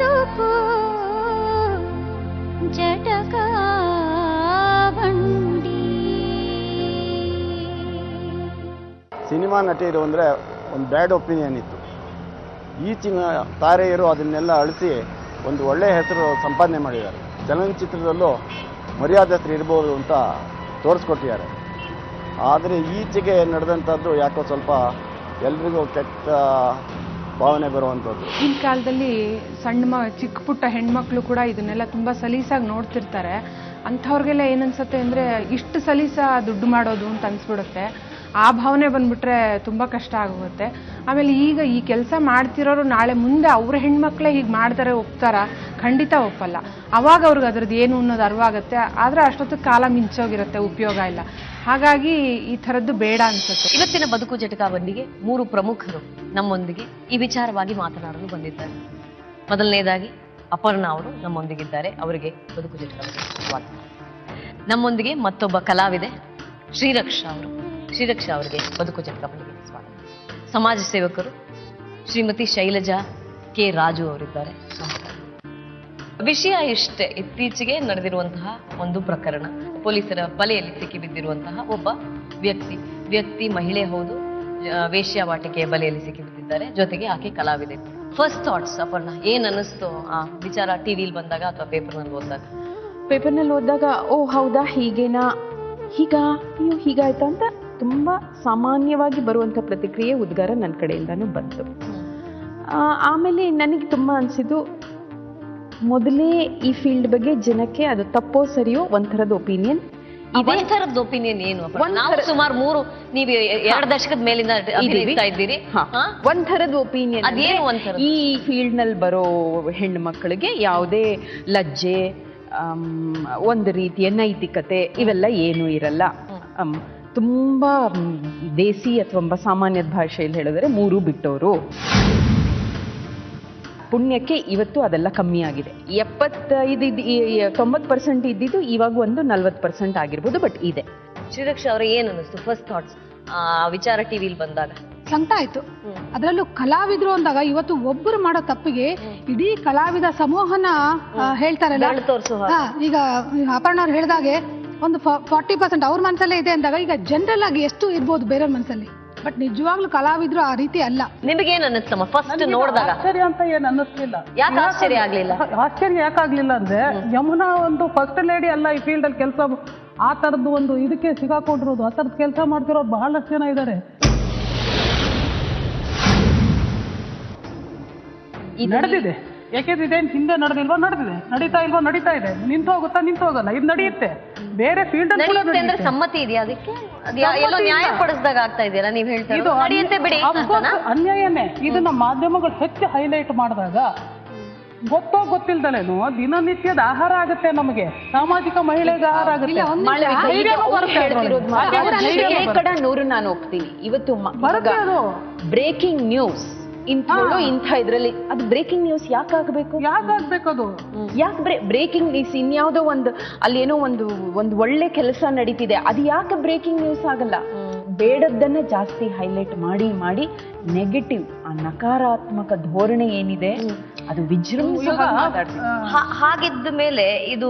ಬದುಕು ಜಟಕ ಬಂಡಿ. ಸಿನಿಮಾ ನಟಿಯರು ಅಂದರೆ ಒಂದು ಬ್ಯಾಡ್ ಒಪಿನಿಯನ್ ಇತ್ತು. ಈಚಿನ ತಾರೆಯರು ಅದನ್ನೆಲ್ಲ ಅಳಿಸಿ ಒಂದು ಒಳ್ಳೆಯ ಹೆಸರು ಸಂಪಾದನೆ ಮಾಡಿದ್ದಾರೆ. ಚಲನಚಿತ್ರದಲ್ಲೂ ಮರ್ಯಾದಸ್ಥರು ಇರ್ಬೋದು ಅಂತ ತೋರಿಸ್ಕೊಟ್ಟಿದ್ದಾರೆ. ಆದರೆ ಈಚೆಗೆ ನಡೆದಂಥದ್ದು ಯಾಕೋ ಸ್ವಲ್ಪ ಎಲ್ರಿಗೂ ಕೆಟ್ಟ ಭಾವನೆ ಬರುವಂಥದ್ದು. ಈಗಿನ ಕಾಲದಲ್ಲಿ ಚಿಕ್ಕ ಪುಟ್ಟ ಹೆಣ್ಮಕ್ಳು ಕೂಡ ಇದನ್ನೆಲ್ಲ ತುಂಬ ಸಲೀಸಾಗಿ ನೋಡ್ತಿರ್ತಾರೆ. ಅಂಥವ್ರಿಗೆಲ್ಲ ಏನನ್ಸುತ್ತೆ ಅಂದರೆ ಇಷ್ಟು ಸಲೀಸ ದುಡ್ಡು ಮಾಡೋದು ಅಂತ ಅನ್ಸ್ಬಿಡುತ್ತೆ. ಆ ಭಾವನೆ ಬಂದ್ಬಿಟ್ರೆ ತುಂಬ ಕಷ್ಟ ಆಗುತ್ತೆ. ಆಮೇಲೆ ಈಗ ಈ ಕೆಲಸ ಮಾಡ್ತಿರೋರು ನಾಳೆ ಮುಂದೆ ಅವ್ರ ಹೆಣ್ಮಕ್ಳೇ ಹೀಗೆ ಮಾಡ್ತಾರೆ ಒಪ್ತಾರ? ಖಂಡಿತ ಒಪ್ಪಲ್ಲ. ಅವಾಗ ಅವ್ರಿಗೆ ಅದ್ರದ್ದು ಏನು ಅನ್ನೋದು ಅರಿವಾಗುತ್ತೆ. ಆದರೆ ಅಷ್ಟೊತ್ತು ಕಾಲ ಮಿಂಚೋಗಿರುತ್ತೆ, ಉಪಯೋಗ ಇಲ್ಲ. ಹಾಗಾಗಿ ಈ ಥರದ್ದು ಬೇಡ ಅನ್ಸುತ್ತೆ. ಇವತ್ತಿನ ಬದುಕು ಜಟಕಾ ಬಂಡಿಗೆ 3 ಪ್ರಮುಖರು ನಮ್ಮೊಂದಿಗೆ ಈ ವಿಚಾರವಾಗಿ ಮಾತನಾಡಲು ಬಂದಿದ್ದಾರೆ. ಮೊದಲನೇದಾಗಿ ಅಪರ್ಣಾ ಅವರು ನಮ್ಮೊಂದಿಗಿದ್ದಾರೆ. ಅವರಿಗೆ ಬದುಕು ಜಟಕಾ ಬಂಡಿಗೆ ಸ್ವಾಗತ. ನಮ್ಮೊಂದಿಗೆ ಮತ್ತೊಬ್ಬ ಕಲಾವಿದೆ ಶ್ರೀರಕ್ಷಾ ಅವರು. ಶ್ರೀರಕ್ಷಾ ಅವರಿಗೆ ಬದುಕು ಜಟಕಾ ಬಂಡಿಗೆ ಸ್ವಾಗತ. ಸಮಾಜ ಸೇವಕರು ಶ್ರೀಮತಿ ಶೈಲಜಾ ಕೆ ರಾಜು ಅವರಿದ್ದಾರೆ. ವಿಷಯ ಇಷ್ಟೇ, ಇತ್ತೀಚೆಗೆ ನಡೆದಿರುವಂತಹ ಒಂದು ಪ್ರಕರಣ. ಪೊಲೀಸರ ಬಲೆಯಲ್ಲಿ ಸಿಕ್ಕಿಬಿದ್ದಿರುವಂತಹ ಒಬ್ಬ ವ್ಯಕ್ತಿ ಮಹಿಳೆ ಹೌದು, ವೇಶ್ಯಾವಾಟಿಕೆಯ ಬಲೆಯಲ್ಲಿ ಸಿಕ್ಕಿಬಿದ್ದಿದ್ದಾರೆ. ಜೊತೆಗೆ ಆಕೆ ಕಲಾವಿದೆ. ಫಸ್ಟ್ ಥಾಟ್ಸ್ ಅಪರ್ಣಾ, ಏನ್ ಅನ್ನಿಸ್ತು ಆ ವಿಚಾರ ಟಿವಿಲಿ ಬಂದಾಗ ಅಥವಾ ಪೇಪರ್ನಲ್ಲಿ ಓದಿದಾಗ? ಪೇಪರ್ನಲ್ಲಿ ಓದಿದಾಗ ಓ ಹೌದಾ ಹೀಗೇನಾ, ಹೀಗಾಯ್ತಾ ಅಂತ ತುಂಬಾ ಸಾಮಾನ್ಯವಾಗಿ ಬರುವಂಥ ಪ್ರತಿಕ್ರಿಯೆ ಉದ್ಗಾರ ನನ್ನ ಕಡೆಯಿಂದಾನು ಬಂತು. ಆಮೇಲೆ ನನಗೆ ತುಂಬಾ ಅನಿಸಿದ್ದು, ಮೊದಲೇ ಈ ಫೀಲ್ಡ್ ಬಗ್ಗೆ ಜನಕ್ಕೆ ಅದು ತಪ್ಪೋ ಸರಿಯೋ ಒಂಥರದ ಒಪಿನಿಯನ್. ಒಂಥರದ ಒಪಿನಿಯನ್ ಏನು? ನಾವು ಸುಮಾರು ನೀವು 2 ದಶಕದ ಮೇಲಿಂದ ಇದ್ದೀರಿ. ಒಂಥರದ ಒಪಿನಿಯನ್ ಅದೇನು ಒಂಥರ? ಈ ಫೀಲ್ಡ್ ನಲ್ಲಿ ಬರೋ ಹೆಣ್ಣು ಮಕ್ಕಳಿಗೆ ಯಾವುದೇ ಲಜ್ಜೆ, ಒಂದು ರೀತಿಯ ನೈತಿಕತೆ ಇವೆಲ್ಲ ಏನೂ ಇರಲ್ಲ. ತುಂಬಾ ದೇಸಿ ಅಥವಾ ಸಾಮಾನ್ಯದ ಭಾಷೆಯಲ್ಲಿ ಹೇಳಿದ್ರೆ 3 ಬಿಟ್ಟವರು. ಪುಣ್ಯಕ್ಕೆ ಇವತ್ತು ಅದೆಲ್ಲ ಕಮ್ಮಿ ಆಗಿದೆ. 90% ಇದ್ದಿದ್ದು ಇವಾಗ ಒಂದು 40% ಆಗಿರ್ಬೋದು, ಬಟ್ ಇದೆ. ಶ್ರೀರಕ್ಷಾ ಅವರೇ, ಏನ್ ಅನ್ನಿಸ್ತು ಫಸ್ಟ್ ಥಾಟ್ಸ್ ವಿಚಾರ ಟಿವಿಲಿ ಬಂದಾಗ? ಸಂಕಟ ಆಯ್ತು. ಅದರಲ್ಲೂ ಕಲಾವಿದ್ರು ಅಂದಾಗ ಇವತ್ತು ಒಬ್ಬರು ಮಾಡೋ ತಪ್ಪಿಗೆ ಇಡೀ ಕಲಾವಿದ ಸಮೂಹನ ಹೇಳ್ತಾರಲ್ಲ. ಈಗ ಅಪರ್ಣ ಅವ್ರು ಹೇಳಿದಾಗೆ ಒಂದು 40% ಅವ್ರ ಮನಸ್ಸಲ್ಲೇ ಇದೆ ಅಂದಾಗ ಈಗ ಜನರಲ್ ಆಗಿ ಎಷ್ಟು ಇರ್ಬೋದು ಬೇರೆಯವ್ರ ಮನಸ್ಸಲ್ಲಿ. ಬಟ್ ನಿಜವಾಗ್ಲೂ ಕಲಾವಿದ್ರು ಆ ರೀತಿ ಅಲ್ಲ. ನಿಮಗೇನ್ ಅನ್ನಿಸ್ತಮ್ಮ ಫಸ್ಟ್ ನೋಡಿದಾಗ? ಆಶ್ಚರ್ಯ ಅಂತ ಏನ್ ಅನ್ನಿಸ್ಲಿಲ್ಲ. ಯಾಕೆ ಆಶ್ಚರ್ಯ ಆಗ್ಲಿಲ್ಲ? ಆಶ್ಚರ್ಯ ಯಾಕಾಗ್ಲಿಲ್ಲ ಅಂದ್ರೆ, ಯಮುನಾ ಒಂದು ಫಸ್ಟ್ ಲೇಡಿ ಅಲ್ಲ ಈ ಫೀಲ್ಡ್ ಅಲ್ಲಿ ಕೆಲಸ, ಆ ತರದ್ದು ಒಂದು ಇದಕ್ಕೆ ಸಿಗಾಕೊಂಡಿರೋದು, ಆ ತರದ್ ಕೆಲಸ ಮಾಡ್ತಿರೋರು ಬಹಳಷ್ಟು ಜನ ಇದ್ದಾರೆ. ನಡೆದಿದೆ. ಯಾಕೆಂದ್ರೆ ಇದೇನು ಹಿಂದೆ ನಡೆದಿಲ್ವಾ? ನಡೆದಿದೆ. ನಡೀತಾ ಇದೆ. ನಿಂತು ಹೋಗಲ್ಲ. ಇದು ನಡೆಯುತ್ತೆ. ಬೇರೆ ಫೀಲ್ಡ್ ಅಂದ್ರೆ ಸಮ್ಮತಿ ಇದೆಯಾ ಅದಕ್ಕೆ? ಎಲ್ಲೋ ನ್ಯಾಯ ಪಡಿಸಿದಾಗ ಆಗ್ತಾ ಇದೆಯಲ್ಲ ನೀವು ಹೇಳ್ತೀರಾ? ನಡೆಯುತ್ತೆ ಬಿಡಿ. ಅನ್ಯಾಯನೇ. ಇದನ್ನ ಮಾಧ್ಯಮಗಳು ಹೆಚ್ಚು ಹೈಲೈಟ್ ಮಾಡಿದಾಗ ಗೊತ್ತಿಲ್ದಲೇನು ದಿನನಿತ್ಯದ ಆಹಾರ ಆಗುತ್ತೆ ನಮಗೆ. ಸಾಮಾಜಿಕ ಮಹಿಳೆಗೆ ಆಹಾರ ಆಗುತ್ತೆ. 100 ನಾನು ಒಪ್ತೀನಿ. ಇವತ್ತು ಬ್ರೇಕಿಂಗ್ ನ್ಯೂಸ್ ಇಂಥ ಇದ್ರಲ್ಲಿ ಅದು ಬ್ರೇಕಿಂಗ್ ನ್ಯೂಸ್ ಯಾಕಾಗಬೇಕು? ಅದು ಯಾಕೆ ಬ್ರೇಕಿಂಗ್ ನ್ಯೂಸ್? ಇನ್ಯಾವುದೋ ಅಲ್ಲಿ ಏನೋ ಒಂದು ಒಳ್ಳೆ ಕೆಲಸ ನಡೀತಿದೆ, ಅದು ಯಾಕೆ ಬ್ರೇಕಿಂಗ್ ನ್ಯೂಸ್ ಆಗಲ್ಲ? ಬೇಡದ್ದನ್ನ ಜಾಸ್ತಿ ಹೈಲೈಟ್ ಮಾಡಿ ನೆಗೆಟಿವ್, ಆ ನಕಾರಾತ್ಮಕ ಧೋರಣೆ ಏನಿದೆ ಅದು ವಿಜೃಂಭಿಸುವ. ಹಾಗಿದ್ದ ಮೇಲೆ ಇದು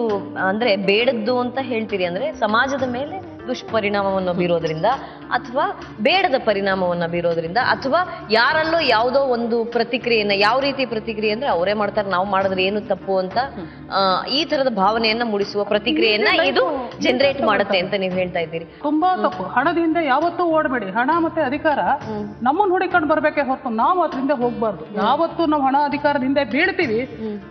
ಅಂದ್ರೆ ಬೇಡದ್ದು ಅಂತ ಹೇಳ್ತೀರಿ ಅಂದ್ರೆ ಸಮಾಜದ ಮೇಲೆ ದುಷ್ಪರಿಣಾಮವನ್ನು ಬೀರೋದ್ರಿಂದ ಅಥವಾ ಬೇಡದ ಪರಿಣಾಮವನ್ನ ಬೀರೋದ್ರಿಂದ ಅಥವಾ ಯಾರಲ್ಲೋ ಯಾವುದೋ ಒಂದು ಪ್ರತಿಕ್ರಿಯೆಯನ್ನ, ಯಾವ ರೀತಿ ಪ್ರತಿಕ್ರಿಯೆ ಅಂದ್ರೆ ಅವರೇ ಮಾಡ್ತಾರೆ ನಾವು ಮಾಡಿದ್ರೆ ಏನು ತಪ್ಪು ಅಂತ ಈ ತರದ ಭಾವನೆಯನ್ನ ಮೂಡಿಸುವ ಪ್ರತಿಕ್ರಿಯೆಯನ್ನ ಇದು ಜನರೇಟ್ ಮಾಡುತ್ತೆ ಅಂತ ನೀವು ಹೇಳ್ತಾ ಇದ್ದೀರಿ. ತುಂಬಾ ತಪ್ಪು. ಹಣದಿಂದ ಯಾವತ್ತೂ ಓಡಬೇಡಿ. ಹಣ ಮತ್ತೆ ಅಧಿಕಾರ ನಮ್ಮನ್ನ ಹುಡಿಕೊಂಡು ಬರ್ಬೇಕೆ ಹೊರತು ನಾವು ಅದರಿಂದ ಹೋಗ್ಬಾರ್ದು. ಯಾವತ್ತು ನಾವು ಹಣ ಅಧಿಕಾರದಿಂದ ಬೀಳ್ತೀವಿ,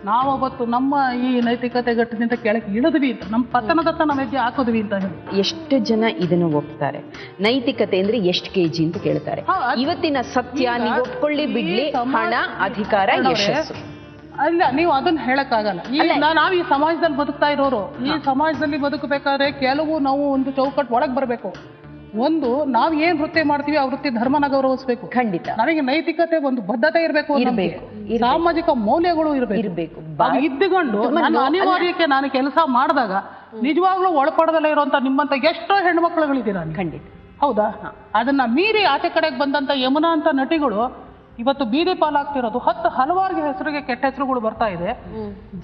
ನಾವೊಬ್ಬತ್ತು ನಮ್ಮ ಈ ನೈತಿಕತೆ ಗಟ್ಟದಿಂದ ಕೆಳಗೆ ಇಳಿದ್ವಿ ಅಂತ, ನಮ್ಮ ಪತನದತ್ತ ನಾವು ಹೆಜ್ಜೆ ಹಾಕಿದ್ವಿ ಅಂತ ಹೇಳಿ. ಎಷ್ಟು ಜನ ಇದನ್ನು ಒಪ್ತಾರೆ? ನೈತಿಕತೆ ಅಂದ್ರೆ ಎಷ್ಟು ಕೆಜಿ ಅಂತ ಕೇಳ್ತಾರೆ. ಇವತ್ತಿನ ಸತ್ಯ ನೀವು ಒಪ್ಕೊಳ್ಳಿ ಬಿಡ್ಲಿ, ಹಣ, ಅಧಿಕಾರ, ಯಶಸ್ಸು. ಅಲ್ಲ, ನೀವು ಅದನ್ನ ಹೇಳಕ್ಕಾಗಲ್ಲ. ನಾವು ಈ ಸಮಾಜದಲ್ಲಿ ಬದುಕ್ತಾ ಇರೋರು, ಈ ಸಮಾಜದಲ್ಲಿ ಬದುಕಬೇಕಾದ್ರೆ ಕೆಲವು ನಾವು ಒಂದು ಚೌಕಟ್ಟು ಒಳಗೆ ಬರಬೇಕು. ಒಂದು, ನಾವು ಏನ್ ವೃತ್ತಿ ಮಾಡ್ತೀವಿ ಆ ವೃತ್ತಿ ಧರ್ಮನ ಗೌರವಿಸಬೇಕು. ಖಂಡಿತ. ನನಗೆ ನೈತಿಕತೆ, ಒಂದು ಬದ್ಧತೆ ಇರಬೇಕು, ಸಾಮಾಜಿಕ ಮೌಲ್ಯಗಳು ಇರಬೇಕು. ಇದ್ದುಕೊಂಡು ನನ್ನ ಅನಿವಾರ್ಯಕ್ಕೆ ನಾನು ಕೆಲಸ ಮಾಡಿದಾಗ ನಿಜವಾಗ್ಲೂ ಒಳಪಡದಲ್ಲೇ ಇರುವಂತ ನಿಮ್ಮಂತ ಎಷ್ಟೋ ಹೆಣ್ಮಕ್ಳುಗಳಿದ್ದೀರ. ಖಂಡಿತ. ಹೌದಾ? ಅದನ್ನ ಮೀರಿ ಆಚೆ ಕಡೆಗೆ ಬಂದಂತ ಯಮುನಾ ಅಂತ ನಟಿಗಳು ಇವತ್ತು ಬೀದಿ ಪಾಲಾಗ್ತಿರೋದು ಹಲವಾರು ಹೆಸರಿಗೆ ಕೆಟ್ಟ ಹೆಸರುಗಳು ಬರ್ತಾ ಇದೆ.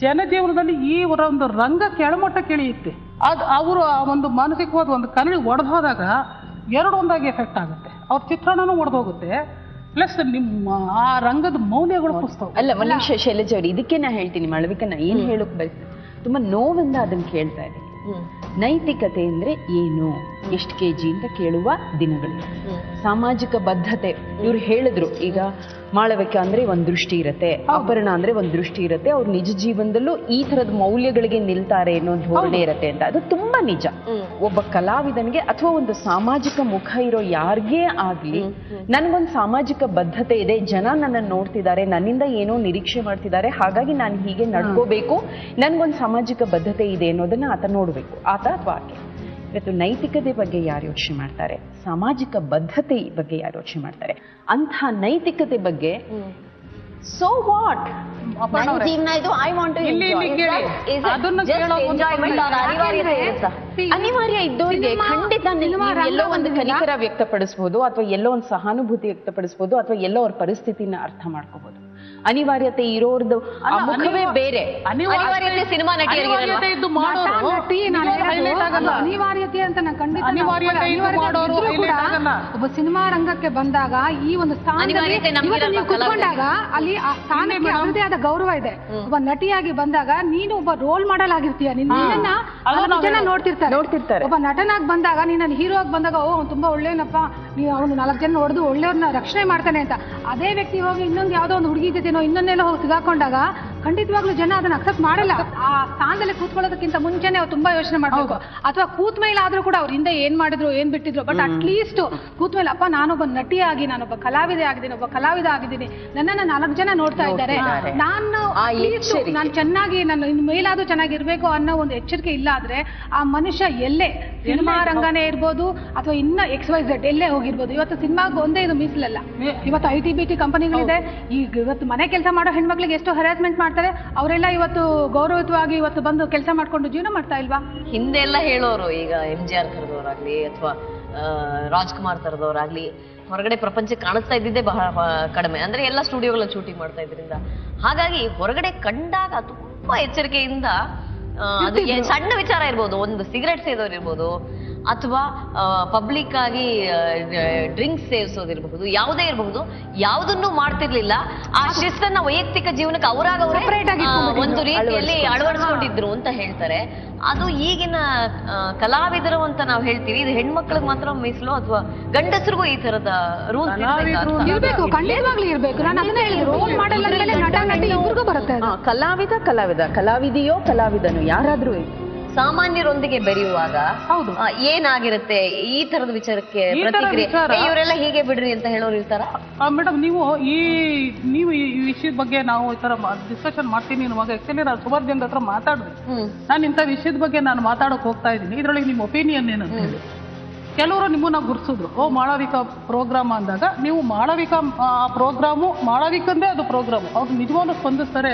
ಜನಜೀವನದಲ್ಲಿ ಈ ಒಂದು ರಂಗ ಕೆಳಮಟ್ಟಕ್ಕೆ ಇಳಿಯುತ್ತೆ. ಅವರು ಆ ಒಂದು ಮಾನಸಿಕವಾದ ಒಂದು ಕನ್ನಡಿ ಒಡೆದೋದಾಗ ಒಂದಾಗಿ ಎಫೆಕ್ಟ್ ಆಗುತ್ತೆ. ಅವ್ರ ಚಿತ್ರಣನೂ ಒಡೆದೋಗುತ್ತೆ, ಪ್ಲಸ್ ನಿಮ್ಮ ಆ ರಂಗದ ಮೌಲ್ಯಗಳು ಪುಸ್ತಕ ಅಲ್ಲ. ಒಂದು ನಿಮಿಷ ಶೈಲಜಾ ಅವ್ರಿ, ಇದಕ್ಕೆ ನಾ ಹೇಳ್ತೀನಿ ಮಾಳವಿಕಾ, ನಾ ಏನ್ ಹೇಳಕ್ ಬಯಸ್ತೀನಿ, ತುಂಬಾ ನೋವಿಂದ ಅದನ್ನ ಕೇಳ್ತಾ ಇದ್ದೀನಿ. ನೈತಿಕತೆ ಅಂದ್ರೆ ಏನು, ಎಷ್ಟು ಕೆಜಿ ಅಂತ ಕೇಳುವ ದಿನಗಳು. ಸಾಮಾಜಿಕ ಬದ್ಧತೆ ಇವ್ರು ಹೇಳಿದ್ರು. ಈಗ ಮಾಳವಿಕಾ ಅಂದ್ರೆ ಒಂದ್ ದೃಷ್ಟಿ ಇರುತ್ತೆ, ಅಪರ್ಣ ಅಂದ್ರೆ ಒಂದ್ ದೃಷ್ಟಿ ಇರುತ್ತೆ, ಅವ್ರು ನಿಜ ಜೀವನದಲ್ಲೂ ಈ ತರದ ಮೌಲ್ಯಗಳಿಗೆ ನಿಲ್ತಾರೆ ಅನ್ನೋ ಧೋರಣೆ ಇರುತ್ತೆ ಅಂತ. ಅದು ತುಂಬಾ ನಿಜ. ಒಬ್ಬ ಕಲಾವಿದನಿಗೆ ಅಥವಾ ಒಂದು ಸಾಮಾಜಿಕ ಮುಖ ಇರೋ ಯಾರಿಗೇ ಆಗ್ಲಿ, ನನ್ಗೊಂದು ಸಾಮಾಜಿಕ ಬದ್ಧತೆ ಇದೆ, ಜನ ನನ್ನನ್ನು ನೋಡ್ತಿದ್ದಾರೆ, ನನ್ನಿಂದ ಏನೋ ನಿರೀಕ್ಷೆ ಮಾಡ್ತಿದ್ದಾರೆ, ಹಾಗಾಗಿ ನಾನು ಹೀಗೆ ನಡ್ಕೋಬೇಕು, ನನ್ಗೊಂದು ಸಾಮಾಜಿಕ ಬದ್ಧತೆ ಇದೆ ಅನ್ನೋದನ್ನ ಆತ ನೋಡ್ಬೇಕು, ಆತ ಅಥವಾ ಆಕೆ. ಇವತ್ತು ನೈತಿಕತೆ ಬಗ್ಗೆ ಯಾರು ಯೋಚನೆ ಮಾಡ್ತಾರೆ, ಸಾಮಾಜಿಕ ಬದ್ಧತೆ ಬಗ್ಗೆ ಯಾರು ಯೋಚನೆ ಮಾಡ್ತಾರೆ? ಅಂಥ ನೈತಿಕತೆ ಬಗ್ಗೆ ಸೋ ವಾಟ್, ಜೀವನ ಇದು, ಐ ವಾಂಟ್ ಟು ಅನಿವಾರ್ಯ ಇದ್ದವರಿಗೆ ಖಂಡಿತ ಎಲ್ಲೋ ಒಂದು ಕನಿಕರ ವ್ಯಕ್ತಪಡಿಸಬಹುದು, ಅಥವಾ ಎಲ್ಲೋ ಒಂದು ಸಹಾನುಭೂತಿ ವ್ಯಕ್ತಪಡಿಸಬಹುದು, ಅಥವಾ ಎಲ್ಲೋ ಅವ್ರ ಪರಿಸ್ಥಿತಿನ ಅರ್ಥ ಮಾಡ್ಕೋಬಹುದು. ಅನಿವಾರ್ಯತೆ ಇರೋರ್ದು ಆ ಮುಖವೇ ಬೇರೆ. ಅನಿವಾರ್ಯತೆ ಸಿನಿಮಾ ನಟಿಯರಿಗೆ ಅನಿವಾರ್ಯತೆ ಅಂತ ನಾನು ಖಂಡಿತ ಒಬ್ಬ ಸಿನಿಮಾ ರಂಗಕ್ಕೆ ಬಂದಾಗ ಈ ಒಂದು ಸ್ಥಾನದಲ್ಲಿ ಕುತ್ಕೊಂಡಾಗ ಅಲ್ಲಿ ಆ ಸ್ಥಾನಕ್ಕೆ ಅವರದೇ ಆದ ಗೌರವ ಇದೆ. ಒಬ್ಬ ನಟಿಯಾಗಿ ಬಂದಾಗ ನೀನು ಒಬ್ಬ ರೋಲ್ ಮಾಡಲ್ ಆಗಿರ್ತೀಯ, ನಿನ್ನ ಜನ ನೋಡ್ತಿರ್ತಾರೆ. ಒಬ್ಬ ನಟನಾಗಿ ಬಂದಾಗ ನೀನು ಹೀರೋ ಆಗಿ ಬಂದಾಗ ಓ ತುಂಬಾ ಒಳ್ಳೆಯವನಪ್ಪ, ನೀವು ಅವನು 4 ಜನ ಹೊಡೆದು ಒಳ್ಳೆಯವ್ರನ್ನ ರಕ್ಷಣೆ ಮಾಡ್ತಾನೆ ಅಂತ. ಅದೇ ವ್ಯಕ್ತಿ ಹೋಗಿ ಇನ್ನೊಂದು ಯಾವ್ದೋ ಒಂದು ಹುಡುಗಿ ಜೊತೆನೋ ಇನ್ನೊಂದೆಲ್ಲ ಹೋಗಿ ಸಿಗಾಕೊಂಡಾಗ ಖಂಡಿತವಾಗ್ಲೂ ಜನ ಅದನ್ನ ಅಕ್ಸೆಪ್ಟ್ ಮಾಡಲ್ಲ. ಆ ಸ್ಥಾನದಲ್ಲಿ ಕೂತ್ಕೊಳ್ಳೋದಕ್ಕಿಂತ ಮುಂಚೆನೆ ಅವ್ರು ತುಂಬಾ ಯೋಚನೆ ಮಾಡ್ಬೇಕು. ಅಥವಾ ಕೂತ್ ಮೇಲೆ ಆದ್ರೂ ಕೂಡ ಅವ್ರ ಹಿಂದೆ ಏನ್ ಮಾಡಿದ್ರು ಏನ್ ಬಿಟ್ಟಿದ್ರು, ಬಟ್ ಅಟ್ ಲೀಸ್ಟ್ ಕೂತ್ ಮೇಲೆ ಅಪ್ಪ ನಾನೊಬ್ಬ ನಟಿಯಾಗಿ, ನಾನೊಬ್ಬ ಕಲಾವಿದೆ ಆಗಿದ್ದೀನಿ, ಒಬ್ಬ ಕಲಾವಿದ ಆಗಿದ್ದೀನಿ, ನನ್ನನ್ನ 4 ಜನ ನೋಡ್ತಾ ಇದ್ದಾರೆ, ನಾನು ಚೆನ್ನಾಗಿ ನಾನು ಇನ್ ಮೇಲಾದ್ರೂ ಚೆನ್ನಾಗಿರ್ಬೇಕು ಅನ್ನೋ ಒಂದು ಎಚ್ಚರಿಕೆ ಇಲ್ಲ ಆದ್ರೆ ಆ ಮನುಷ್ಯ ಎಲ್ಲೇ ಸಿನಿಮಾ ರಂಗನೇ ಇರ್ಬೋದು ಅಥವಾ ಇನ್ನ XYZ ಎಲ್ಲೇ ಹೋಗಿರ್ಬೋದು. ಇವತ್ತು ಸಿನಿಮಾಗ ಒಂದೇ ಇದು ಮೀಸಲಲ್ಲ. ಇವತ್ತು IT-BT ಕಂಪನಿಗಳಿದೆ. ಈಗ ಇವತ್ತು ಮನೆ ಕೆಲಸ ಮಾಡೋ ಹೆಣ್ಮಕ್ಳಿಗೆ ಎಷ್ಟು ಹರಾಸ್ಮೆಂಟ್ ಮಾಡ್ತಾರೆ, ಅವರೆಲ್ಲ ಇವತ್ತು ಗೌರವಯುತವಾಗಿ ಇವತ್ತು ಬಂದು ಕೆಲಸ ಮಾಡ್ಕೊಂಡು ಜೀವನ ಮಾಡ್ತಾ ಇಲ್ವಾ? ಹಿಂದೆ ಎಲ್ಲ ಹೇಳೋರು, ಈಗ MGR ತರದವರಾಗ್ಲಿ ಅಥವಾ ರಾಜ್ಕುಮಾರ್ ತರದವರಾಗ್ಲಿ ಹೊರಗಡೆ ಪ್ರಪಂಚಕ್ಕೆ ಕಾಣಿಸ್ತಾ ಇದ್ದಿದ್ದೇ ಬಹಳ ಕಡಿಮೆ. ಅಂದ್ರೆ ಎಲ್ಲ ಸ್ಟುಡಿಯೋಗಳಲ್ಲಿ ಶೂಟಿಂಗ್ ಮಾಡ್ತಾ ಇದ್ರಿಂದ, ಹಾಗಾಗಿ ಹೊರಗಡೆ ಕಂಡಾಗ ತುಂಬಾ ಎಚ್ಚರಿಕೆಯಿಂದ, ಅದು ಸಣ್ಣ ವಿಚಾರ ಇರ್ಬೋದು, ಒಂದು ಸಿಗರೆಟ್ ಸೇದೋರು ಇರ್ಬೋದು, ಅಥವಾ ಪಬ್ಲಿಕ್ ಆಗಿ ಡ್ರಿಂಕ್ಸ್ ಸೇವಿಸೋದಿರಬಹುದು, ಯಾವುದೇ ಇರಬಹುದು, ಯಾವುದನ್ನು ಮಾಡ್ತಿರ್ಲಿಲ್ಲ. ಆ ಶಿಸ್ತನ್ನ ವೈಯಕ್ತಿಕ ಜೀವನಕ್ಕೆ ಅವರಾಗ ಒಂದು ರೀತಿಯಲ್ಲಿ ಅಳವಡಿಸ್ಕೊಂಡಿದ್ರು ಅಂತ ಹೇಳ್ತಾರೆ. ಅದು ಈಗಿನ ಕಲಾವಿದರು ಅಂತ ನಾವು ಹೇಳ್ತೀವಿ. ಇದು ಹೆಣ್ಮಕ್ಳಿಗೆ ಮಾತ್ರ ಮೀಸಲು ಅಥವಾ ಗಂಡಸರಿಗೂ ಈ ತರದ ರೂಲ್ಸ್ ಇರ್ಬೇಕು? ಖಂಡಿತವಾಗ್ಲೂ ಇರ್ಬೇಕು. ನಾನು ಅದನ್ನ ಹೇಳಿದೆ, ರೋಲ್ ಮಾಡೆಲ್ ಅಂದ್ಮೇಲೆ ನಟ ನಟಿ ಇವ್ರಿಗೂ ಬರುತ್ತೆ. ಕಲಾವಿದೆಯೋ ಕಲಾವಿದನು ಯಾರಾದ್ರೂ ಸಾಮಾನ್ಯರೊಂದಿಗೆ ಬೆರೆಯುವಾಗ ಏನಾಗಿರುತ್ತೆ ಈ ತರದ ವಿಚಾರಕ್ಕೆ ಪ್ರತಿಕ್ರಿಯೆ? ಇವರೆಲ್ಲ ಹೀಗೆ ಬಿಡ್ರಿ ಅಂತ ಹೇಳೋರು ಇರ್ತಾರ? ಮೇಡಮ್, ನೀವು ಈ ವಿಷಯದ ಬಗ್ಗೆ ನಾವು ಈ ತರ ಡಿಸ್ಕಷನ್ ಮಾಡ್ತೀನಿ ಅನ್ನುವಾಗ ಆಕ್ಚುಲಿ ನಾನು ಸುಮಾರು ಜನರ ಹತ್ರ ಮಾತಾಡಿದೆ. ನಾನು ಇಂಥ ವಿಷಯದ ಬಗ್ಗೆ ನಾನು ಮಾತಾಡೋಕೆ ಹೋಗ್ತಾ ಇದ್ದೀನಿ, ಇದ್ರೊಳಗೆ ನಿಮ್ಮ ಒಪಿನಿಯನ್ ಏನಂತ ಹೇಳಿ. ಕೆಲವರು ನಿಮ್ಮನ್ನ ಗುರ್ಸಿದ್ರು. ಮಾಳವಿಕಾ ಪ್ರೋಗ್ರಾಮ್ ಅಂದಾಗ ನೀವು ಮಾಳವಿಕಾ ಪ್ರೋಗ್ರಾಮು ಮಾಳವಿಕಂದೇ ಅದು ಪ್ರೋಗ್ರಾಮು, ಅವ್ರು ನಿಜವಾಗ್ಲೂ ಸ್ಪಂದಿಸ್ತಾರೆ,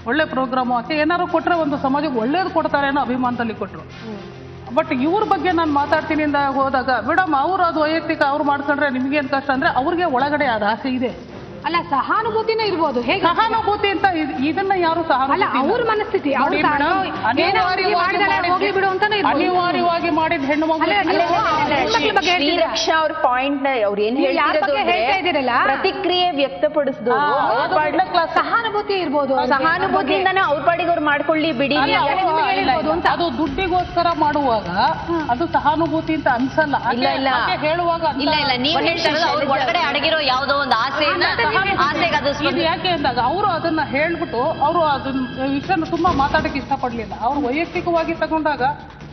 ಒಳ್ಳೆ ಪ್ರೋಗ್ರಾಮು, ಆಕೆ ಏನಾದ್ರು ಕೊಟ್ರೆ ಒಂದು ಸಮಾಜಕ್ಕೆ ಒಳ್ಳೇದು ಕೊಡ್ತಾರೆ ಅನ್ನೋ ಅಭಿಮಾನದಲ್ಲಿ ಕೊಟ್ಟರು. ಬಟ್ ಇವ್ರ ಬಗ್ಗೆ ನಾನು ಮಾತಾಡ್ತೀನಿ ಅಂತ ಹೋದಾಗ, ಮೇಡಮ್ ಅವ್ರು ಅದು ವೈಯಕ್ತಿಕ ಅವ್ರು ಮಾಡ್ಕೊಂಡ್ರೆ ನಿಮ್ಗೇನ್ ಕಷ್ಟ ಅಂದ್ರೆ ಅವ್ರಿಗೆ ಒಳಗಡೆ ಅದು ಆಸೆ ಇದೆ. ಅಲ್ಲ, ಸಹಾನುಭೂತಿನೇ ಇರ್ಬೋದು. ಹೇಗೆ ಸಹಾನುಭೂತಿ ಅಂತ ಇದನ್ನ ಯಾರು ಅವ್ರ ಮನಸ್ಥಿತಿ ಅನಿವಾರ್ಯವಾಗಿ ಮಾಡಿದ ಹೆಣ್ಣು ಮಕ್ಕಳ ಅವ್ರ ಪಾಯಿಂಟ್ ಅವ್ರು ಏನ್ ಹೇಳ್ತಿರಲ್ಲ, ಪ್ರತಿಕ್ರಿಯೆ ವ್ಯಕ್ತಪಡಿಸಿದವರು ಸಹಾನುಭೂತಿ ಇರ್ಬೋದು. ಸಹಾನುಭೂತಿಯಿಂದಾನೆ ಅವ್ರ ಪಾಡಿಗೆ ಅವ್ರು ಮಾಡ್ಕೊಳ್ಳಿ ಬಿಡಿ. ಅದು ದುಡ್ಡಿಗೋಸ್ಕರ ಮಾಡುವಾಗ ಅದು ಸಹಾನುಭೂತಿ ಅಂತ ಅನ್ಸಲ್ಲ. ಇಲ್ಲ ಹೇಳುವಾಗ ಇಲ್ಲ ನೀವು ಹೇಳ್ತಾರಲ್ಲ, ಅವ್ರ ಒಳಗಡೆ ಅಡಗಿರೋ ಯಾವುದೋ ಒಂದು ಆಸೆಯನ್ನ ಇದು ಯಾಕೆ ಅಂದಾಗ ಅವರು ಅದನ್ನ ಹೇಳ್ಬಿಟ್ಟು ಅವರು ಅದನ್ನ ವಿಷಯನ ತುಂಬಾ ಮಾತಾಡಕ್ಕೆ ಇಷ್ಟಪಡ್ಲಿಲ್ಲ. ಅವ್ರು ವೈಯಕ್ತಿಕವಾಗಿ ತಗೊಂಡಾಗ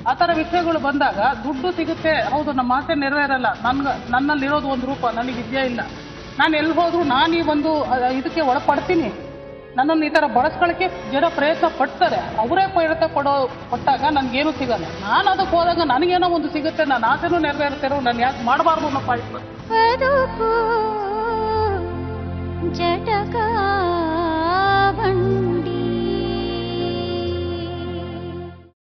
ಆ ತರ ವಿಷಯಗಳು ಬಂದಾಗ ದುಡ್ಡು ಸಿಗುತ್ತೆ, ಹೌದು ನಮ್ಮ ಆಸೆ ನೆರವೇರಲ್ಲ, ನನ್ನಲ್ಲಿರೋದು ಒಂದು ರೂಪ, ನನಗೆ ವಿದ್ಯೆ ಇಲ್ಲ, ನಾನು ಎಲ್ಲಿ ಹೋದ್ರು ನಾನು ಈ ಒಂದು ಇದಕ್ಕೆ ಒಳಪಡ್ತೀನಿ, ನನ್ನನ್ನು ಈ ತರ ಬಳಸ್ಕೊಳ್ಳಕ್ಕೆ ಜನ ಪ್ರಯತ್ನ ಪಡ್ತಾರೆ. ಅವರೇ ಪ್ರಯತ್ನ ಪಟ್ಟಾಗ ನನ್ಗೇನು ಸಿಗಲ್ಲ. ನಾನು ಅದಕ್ಕೆ ಹೋದಾಗ ನನಗೇನೋ ಒಂದು ಸಿಗುತ್ತೆ, ನನ್ನ ಆಸೆನೂ ನೆರವೇರುತ್ತೇನೋ, ನಾನು ಯಾಕೆ ಮಾಡಬಾರ್ದು ಅನ್ನೋ ಪಾಯಿಂಟ್. ಜಟಕ